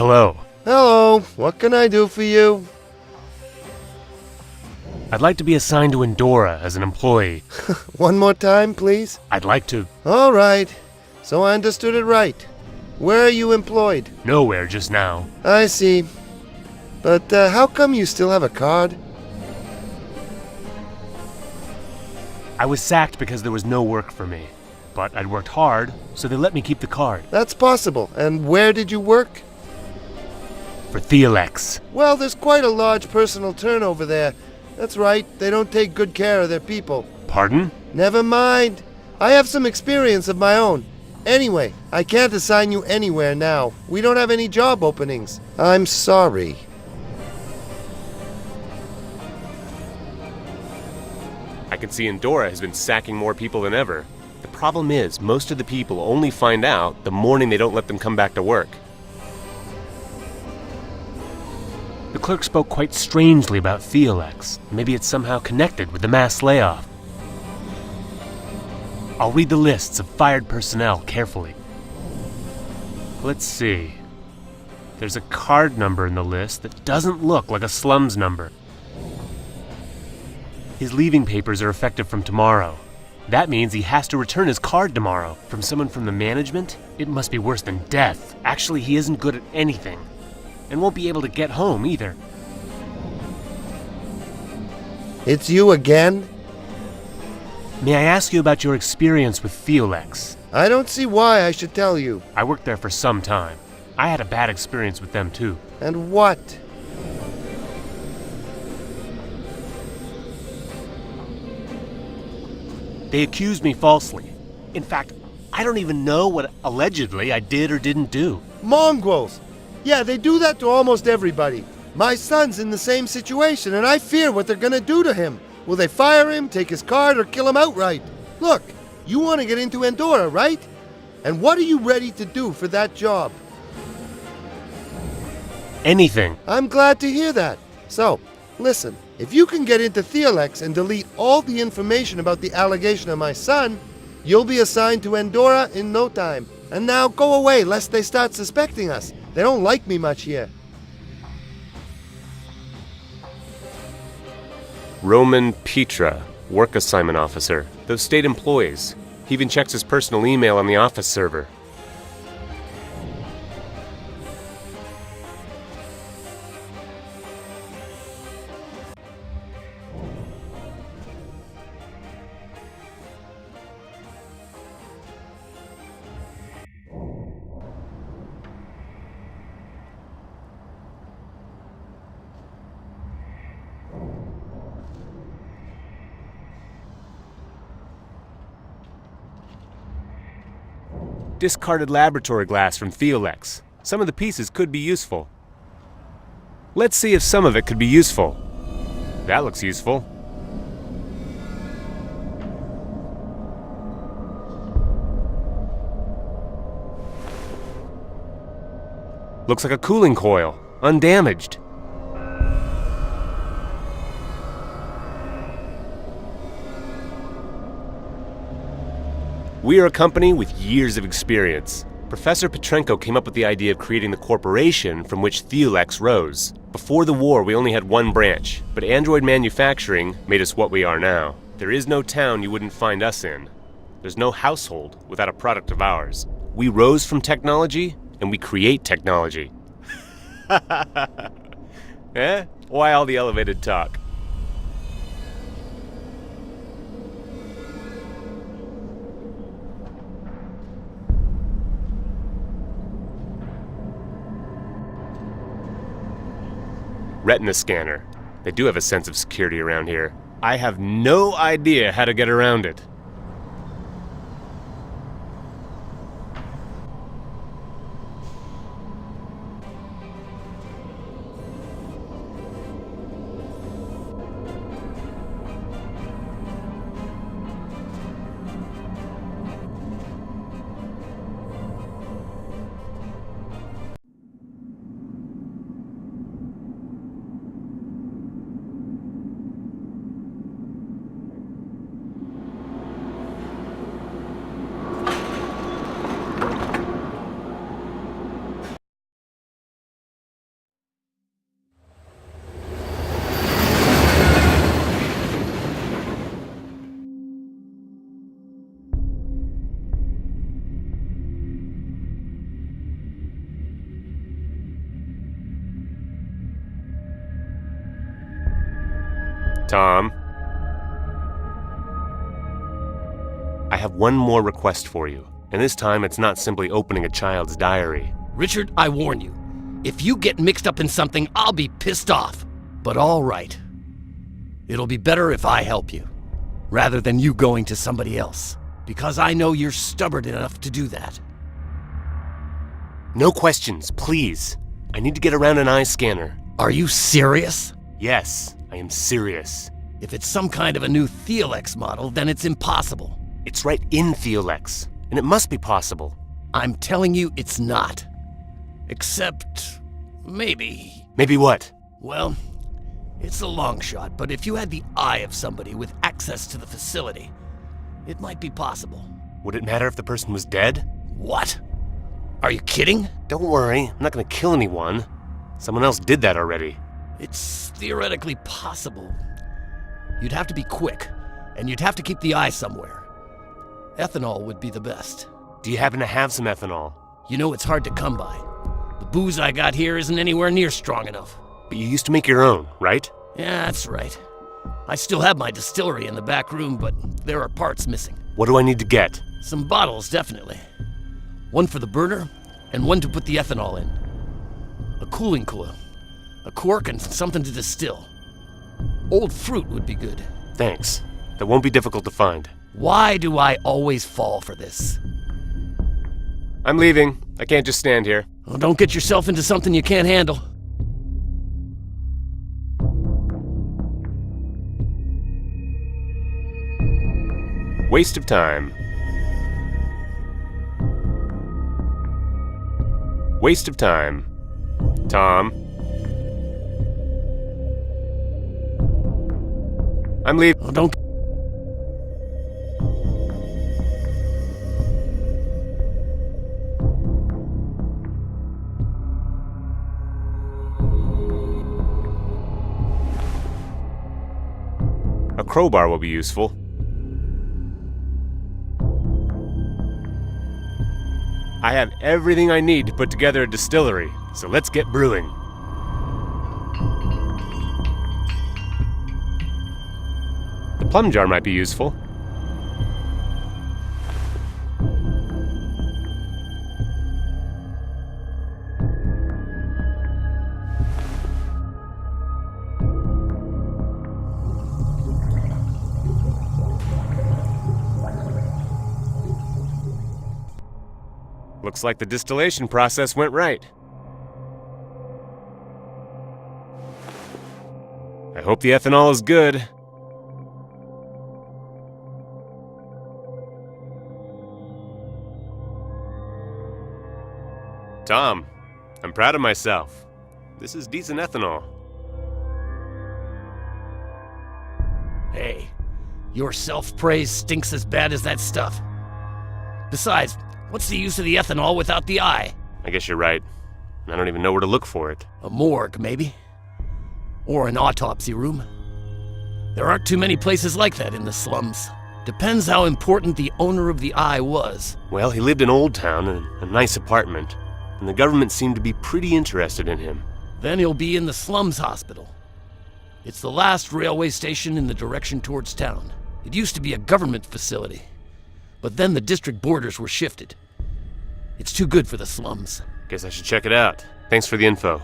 Hello. Hello, what can I do for you? I'd like to be assigned to Endora as an employee. One more time, please? I'd like to... All right, so I understood it right. Where are you employed? Nowhere just now. I see. But how come you still have a card? I was sacked because there was no work for me. But I'd worked hard, so they let me keep the card. That's possible. And where did you work? For Theolex. Well, there's quite a large personal turnover there. That's right, they don't take good care of their people. Pardon? Never mind. I have some experience of my own. Anyway, I can't assign you anywhere now. We don't have any job openings. I'm sorry. I can see Endora has been sacking more people than ever. The problem is, most of the people only find out the morning they don't let them come back to work. The clerk spoke quite strangely about Theolex. Maybe it's somehow connected with the mass layoff. I'll read the lists of fired personnel carefully. Let's see. There's a card number in the list that doesn't look like a slums number. His leaving papers are effective from tomorrow. That means he has to return his card tomorrow. From someone from the management? It must be worse than death. Actually, he isn't good at anything. And won't be able to get home either. It's you again? May I ask you about your experience with Theolex? I don't see why I should tell you. I worked there for some time. I had a bad experience with them too. And what? They accused me falsely. In fact, I don't even know what allegedly I did or didn't do. Mongrels! Yeah, they do that to almost everybody. My son's in the same situation, and I fear what they're gonna do to him. Will they fire him, take his card, or kill him outright? Look, you want to get into Endora, right? And what are you ready to do for that job? Anything. I'm glad to hear that. So, listen, if you can get into Theolex and delete all the information about the allegation of my son, you'll be assigned to Endora in no time. And now go away, lest they start suspecting us. They don't like me much here. Roman Petra, work assignment officer. Those state employees. He even checks his personal email on the office server. Discarded laboratory glass from Theolex. Some of the pieces could be useful. Let's see if some of it could be useful. That looks useful. Looks like a cooling coil, undamaged. We are a company with years of experience. Professor Petrenko came up with the idea of creating the corporation from which Theolex rose. Before the war, we only had one branch, but Android manufacturing made us what we are now. There is no town you wouldn't find us in. There's no household without a product of ours. We rose from technology, and we create technology. Eh? Why all the elevated talk? Retina scanner. They do have a sense of security around here. I have no idea how to get around it. Tom? I have one more request for you, and this time it's not simply opening a child's diary. Richard, I warn you. If you get mixed up in something, I'll be pissed off. But all right. It'll be better if I help you, rather than you going to somebody else. Because I know you're stubborn enough to do that. No questions, please. I need to get around an eye scanner. Are you serious? Yes, I am serious. If it's some kind of a new Theolex model, then it's impossible. It's right in Theolex, and it must be possible. I'm telling you it's not. Except, maybe. Maybe what? Well, it's a long shot, but if you had the eye of somebody with access to the facility, it might be possible. Would it matter if the person was dead? What? Are you kidding? Don't worry, I'm not gonna kill anyone. Someone else did that already. It's theoretically possible. You'd have to be quick, and you'd have to keep the eye somewhere. Ethanol would be the best. Do you happen to have some ethanol? You know it's hard to come by. The booze I got here isn't anywhere near strong enough. But you used to make your own, right? Yeah, that's right. I still have my distillery in the back room, but there are parts missing. What do I need to get? Some bottles, definitely. One for the burner, and one to put the ethanol in. A cooling cooler, a cork, and something to distill. Old fruit would be good. Thanks. That won't be difficult to find. Why do I always fall for this? I'm leaving. I can't just stand here. Well, don't get yourself into something you can't handle. Waste of time. Waste of time. Tom? I'm leaving. Well, don't... A crowbar will be useful. I have everything I need to put together a distillery, so let's get brewing. The plum jar might be useful. Looks like the distillation process went right. I hope the ethanol is good. Tom, I'm proud of myself. This is decent ethanol. Hey, your self-praise stinks as bad as that stuff. Besides, what's the use of the ethanol without the eye? I guess you're right. I don't even know where to look for it. A morgue, maybe? Or an autopsy room? There aren't too many places like that in the slums. Depends how important the owner of the eye was. Well, he lived in Old Town in a nice apartment, and the government seemed to be pretty interested in him. Then he'll be in the slums hospital. It's the last railway station in the direction towards town. It used to be a government facility, but then the district borders were shifted. It's too good for the slums. Guess I should check it out. Thanks for the info.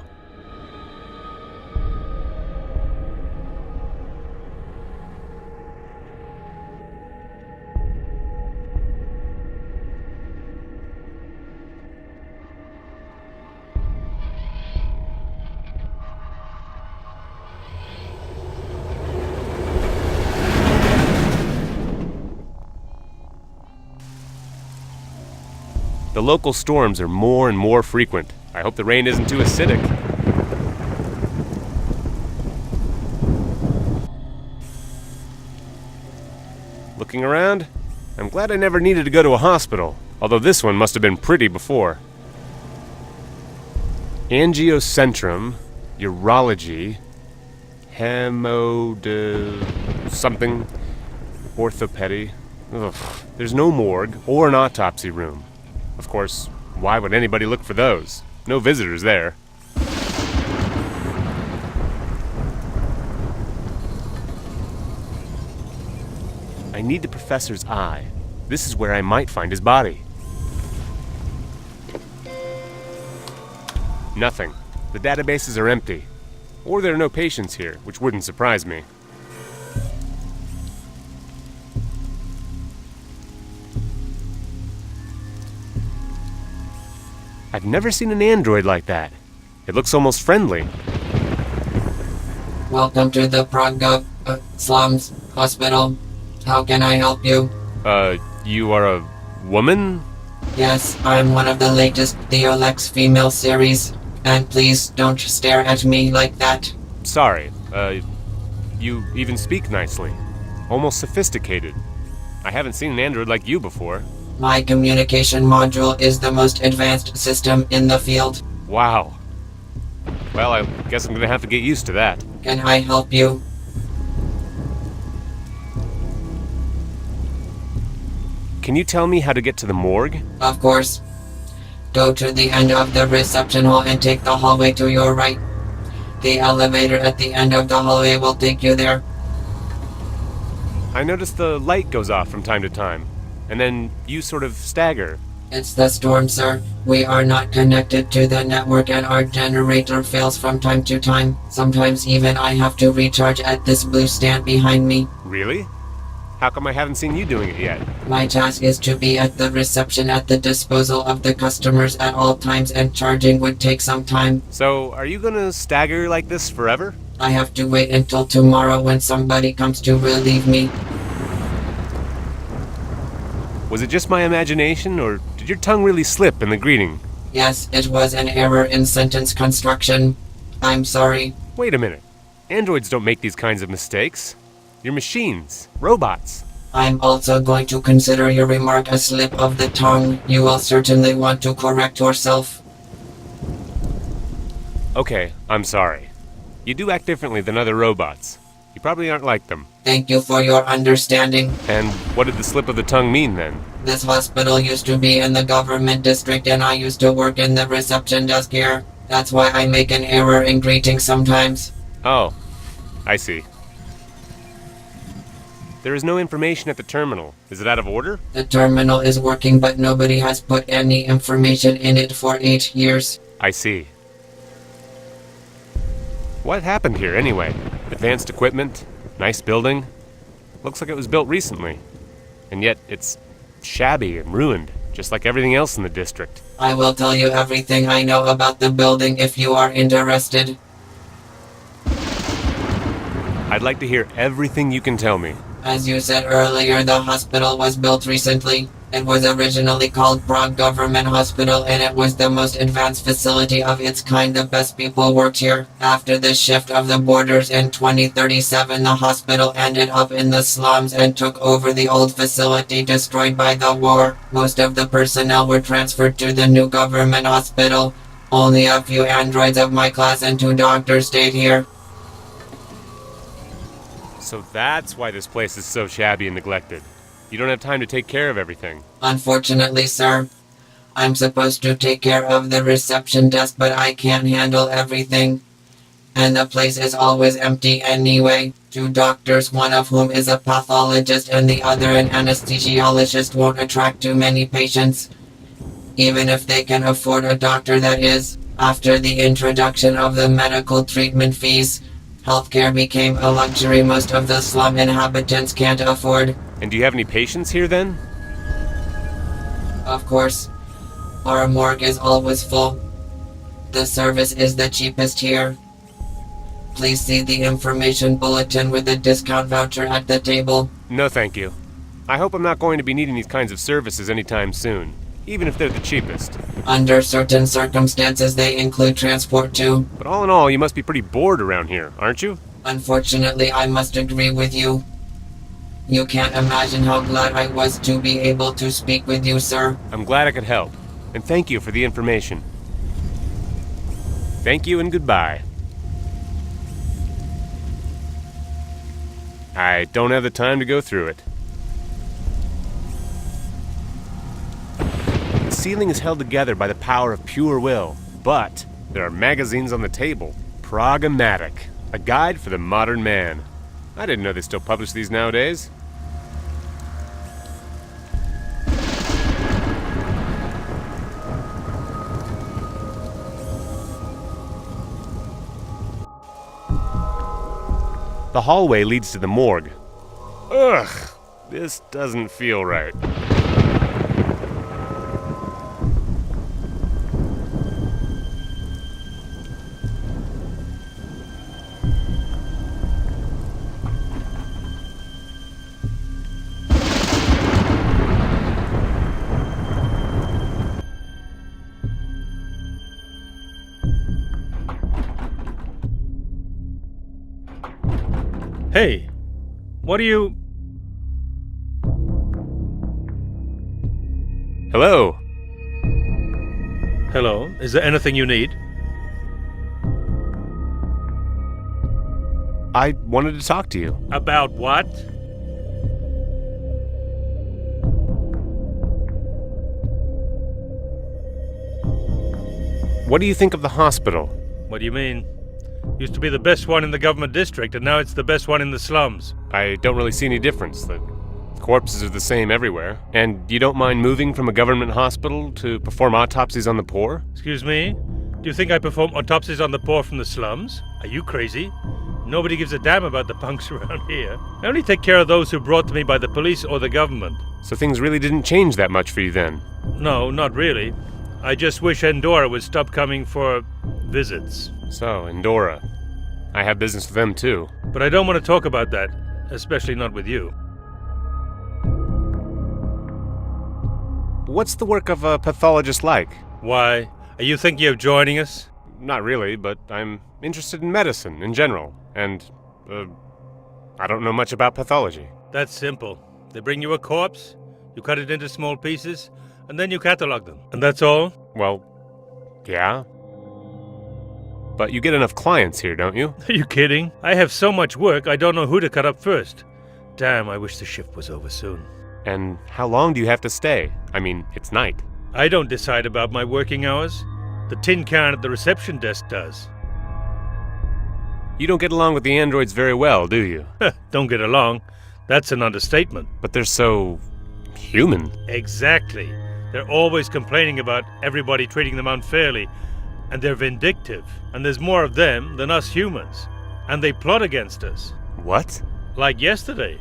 The local storms are more and more frequent. I hope the rain isn't too acidic. Looking around, I'm glad I never needed to go to a hospital, although this one must have been pretty before. Angiocentrum, urology, something, orthopedy. Ugh, there's no morgue or an autopsy room. Of course, why would anybody look for those? No visitors there. I need the professor's eye. This is where I might find his body. Nothing. The databases are empty. Or there are no patients here, which wouldn't surprise me. I've never seen an android like that. It looks almost friendly. Welcome to the Slums Hospital. How can I help you? You are a woman? Yes, I'm one of the latest Theolex female series. And please don't stare at me like that. Sorry, you even speak nicely. Almost sophisticated. I haven't seen an android like you before. My communication module is the most advanced system in the field. Wow. Well, I guess I'm gonna have to get used to that. Can I help you? Can you tell me how to get to the morgue? Of course. Go to the end of the reception hall and take the hallway to your right. The elevator at the end of the hallway will take you there. I noticed the light goes off from time to time, and then you sort of stagger. It's the storm, sir. We are not connected to the network and our generator fails from time to time. Sometimes even I have to recharge at this blue stand behind me. Really? How come I haven't seen you doing it yet? My task is to be at the reception at the disposal of the customers at all times, and charging would take some time. So, are you gonna stagger like this forever? I have to wait until tomorrow when somebody comes to relieve me. Was it just my imagination, or did your tongue really slip in the greeting? Yes, it was an error in sentence construction. I'm sorry. Wait a minute. Androids don't make these kinds of mistakes. You're machines. Robots. I'm also going to consider your remark a slip of the tongue. You will certainly want to correct yourself. Okay, I'm sorry. You do act differently than other robots. You probably aren't like them. Thank you for your understanding. And what did the slip of the tongue mean then? This hospital used to be in the government district and I used to work in the reception desk here. That's why I make an error in greeting sometimes. Oh, I see. There is no information at the terminal. Is it out of order? The terminal is working, but nobody has put any information in it for 8 years. I see. What happened here anyway? Advanced equipment? Nice building? Looks like it was built recently. And yet it's shabby and ruined, just like everything else in the district. I will tell you everything I know about the building if you are interested. I'd like to hear everything you can tell me. As you said earlier, the hospital was built recently. It was originally called Prague Government Hospital, and it was the most advanced facility of its kind. The best people worked here. After the shift of the borders in 2037, the hospital ended up in the slums and took over the old facility destroyed by the war. Most of the personnel were transferred to the new government hospital. Only a few androids of my class and 2 doctors stayed here. So that's why this place is so shabby and neglected. You don't have time to take care of everything. Unfortunately, sir. I'm supposed to take care of the reception desk, but I can't handle everything. And the place is always empty anyway. 2 doctors, one of whom is a pathologist and the other an anesthesiologist, won't attract too many patients. Even if they can afford a doctor, that is. After the introduction of the medical treatment fees, healthcare became a luxury most of the slum inhabitants can't afford. And do you have any patients here then? Of course. Our morgue is always full. The service is the cheapest here. Please see the information bulletin with the discount voucher at the table. No, thank you. I hope I'm not going to be needing these kinds of services anytime soon, even if they're the cheapest. Under certain circumstances, they include transport too. But all in all, you must be pretty bored around here, aren't you? Unfortunately, I must agree with you. You can't imagine how glad I was to be able to speak with you, sir. I'm glad I could help, and thank you for the information. Thank you and goodbye. I don't have the time to go through it. The ceiling is held together by the power of pure will, but there are magazines on the table. Pragmatic, a guide for the modern man. I didn't know they still publish these nowadays. The hallway leads to the morgue. Ugh, this doesn't feel right. Hey, what are you... Hello. Hello, is there anything you need? I wanted to talk to you. About what? What do you think of the hospital? What do you mean? Used to be the best one in the government district, and now it's the best one in the slums. I don't really see any difference. The corpses are the same everywhere. And you don't mind moving from a government hospital to perform autopsies on the poor? Excuse me? Do you think I perform autopsies on the poor from the slums? Are you crazy? Nobody gives a damn about the punks around here. I only take care of those who brought to me by the police or the government. So things really didn't change that much for you then? No, not really. I just wish Endora would stop coming for visits. So, Endora. I have business with them too. But I don't want to talk about that, especially not with you. What's the work of a pathologist like? Why? Are you thinking of joining us? Not really, but I'm interested in medicine in general, and, I don't know much about pathology. That's simple. They bring you a corpse, you cut it into small pieces, and then you catalog them. And that's all? Well, yeah. But you get enough clients here, don't you? Are you kidding? I have so much work, I don't know who to cut up first. Damn, I wish the shift was over soon. And how long do you have to stay? I mean, it's night. I don't decide about my working hours. The tin can at the reception desk does. You don't get along with the androids very well, do you? Don't get along. That's an understatement. But they're so... human. Exactly. They're always complaining about everybody treating them unfairly, and they're vindictive. And there's more of them than us humans. And they plot against us. What? Like yesterday.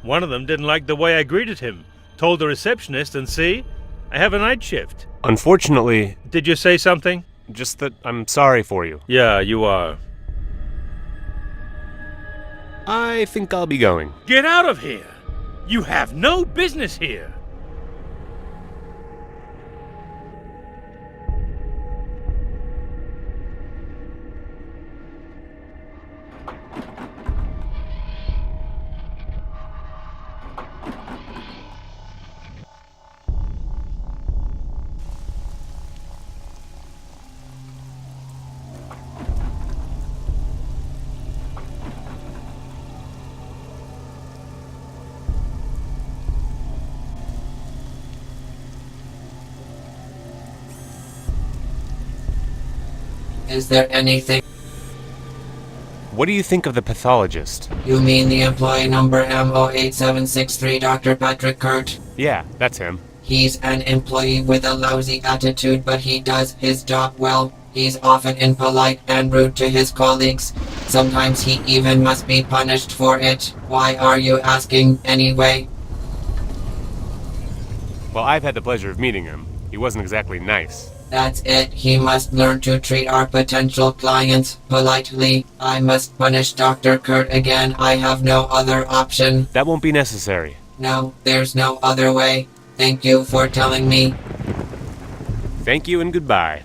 One of them didn't like the way I greeted him. Told the receptionist, and see? I have a night shift. Unfortunately... Did you say something? Just that I'm sorry for you. Yeah, you are. I think I'll be going. Get out of here! You have no business here! Is there anything? What do you think of the pathologist? You mean the employee number MO8763, Dr. Patrick Kurt? Yeah, that's him. He's an employee with a lousy attitude, but he does his job well. He's often impolite and rude to his colleagues. Sometimes he even must be punished for it. Why are you asking anyway? Well, I've had the pleasure of meeting him. He wasn't exactly nice. That's it. He must learn to treat our potential clients politely. I must punish Dr. Kurt again. I have no other option. That won't be necessary. No, there's no other way. Thank you for telling me. Thank you and goodbye.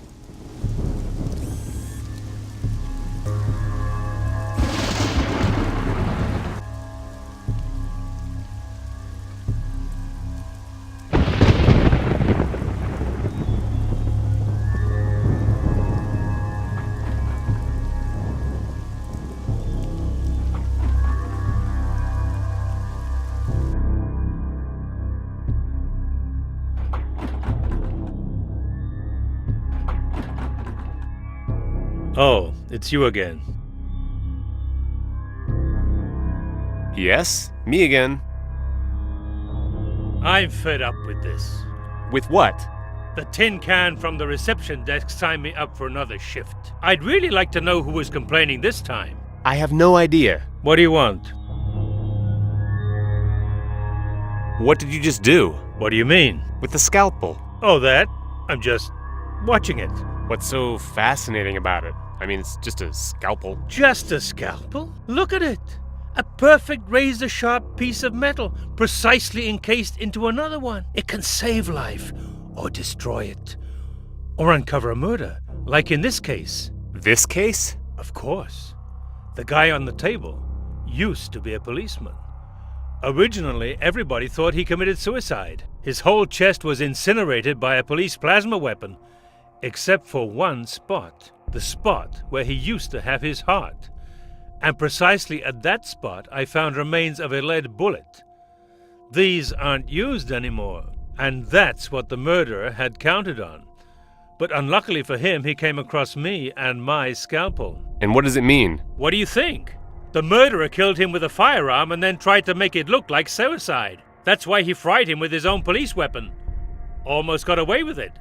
Oh, it's you again. Yes, me again. I'm fed up with this. With what? The tin can from the reception desk signed me up for another shift. I'd really like to know who was complaining this time. I have no idea. What do you want? What did you just do? What do you mean? With the scalpel? Oh, that? I'm just watching it. What's so fascinating about it? I mean, it's just a scalpel. Just a scalpel? Look at it. A perfect razor-sharp piece of metal, precisely encased into another one. It can save life, or destroy it, or uncover a murder, like in this case. This case? Of course. The guy on the table used to be a policeman. Originally, everybody thought he committed suicide. His whole chest was incinerated by a police plasma weapon, except for one spot. The spot where he used to have his heart. And precisely at that spot, I found remains of a lead bullet. These aren't used anymore, and that's what the murderer had counted on. But unluckily for him, he came across me and my scalpel. And what does it mean? What do you think? The murderer killed him with a firearm and then tried to make it look like suicide. That's why he fried him with his own police weapon. Almost got away with it.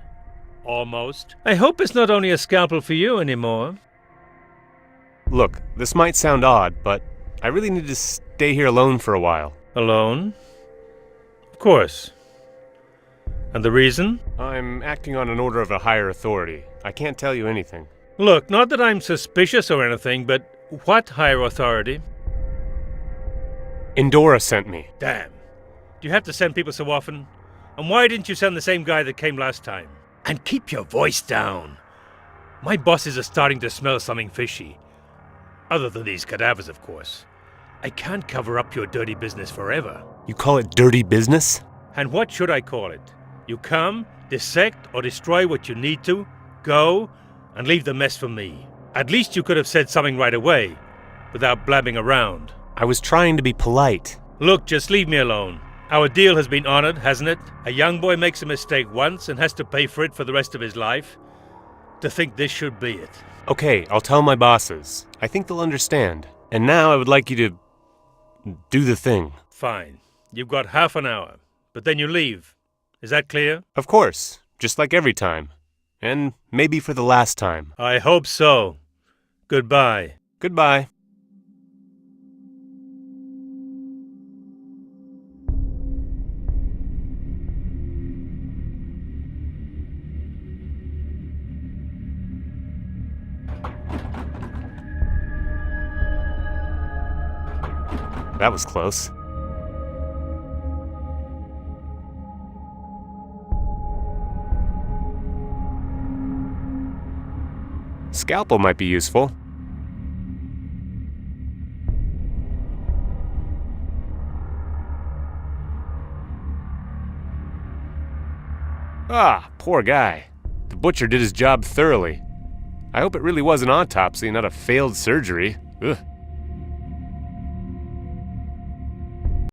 Almost. I hope it's not only a scalpel for you anymore. Look, this might sound odd, but I really need to stay here alone for a while. Alone? Of course. And the reason? I'm acting on an order of a higher authority. I can't tell you anything. Look, not that I'm suspicious or anything, but what higher authority? Indora sent me. Damn. Do you have to send people so often? And why didn't you send the same guy that came last time? And keep your voice down. My bosses are starting to smell something fishy. Other than these cadavers, of course. I can't cover up your dirty business forever. You call it dirty business? And what should I call it? You come, dissect or destroy what you need to, go, and leave the mess for me. At least you could have said something right away, without blabbing around. I was trying to be polite. Look, just leave me alone. Our deal has been honored, hasn't it? A young boy makes a mistake once and has to pay for it for the rest of his life. To think this should be it. Okay, I'll tell my bosses. I think they'll understand. And now I would like you to do the thing. Fine. You've got half an hour, but then you leave. Is that clear? Of course, just like every time. And maybe for the last time. I hope so. Goodbye. Goodbye. That was close. Scalpel might be useful. Ah, poor guy. The butcher did his job thoroughly. I hope it really was an autopsy, not a failed surgery. Ugh.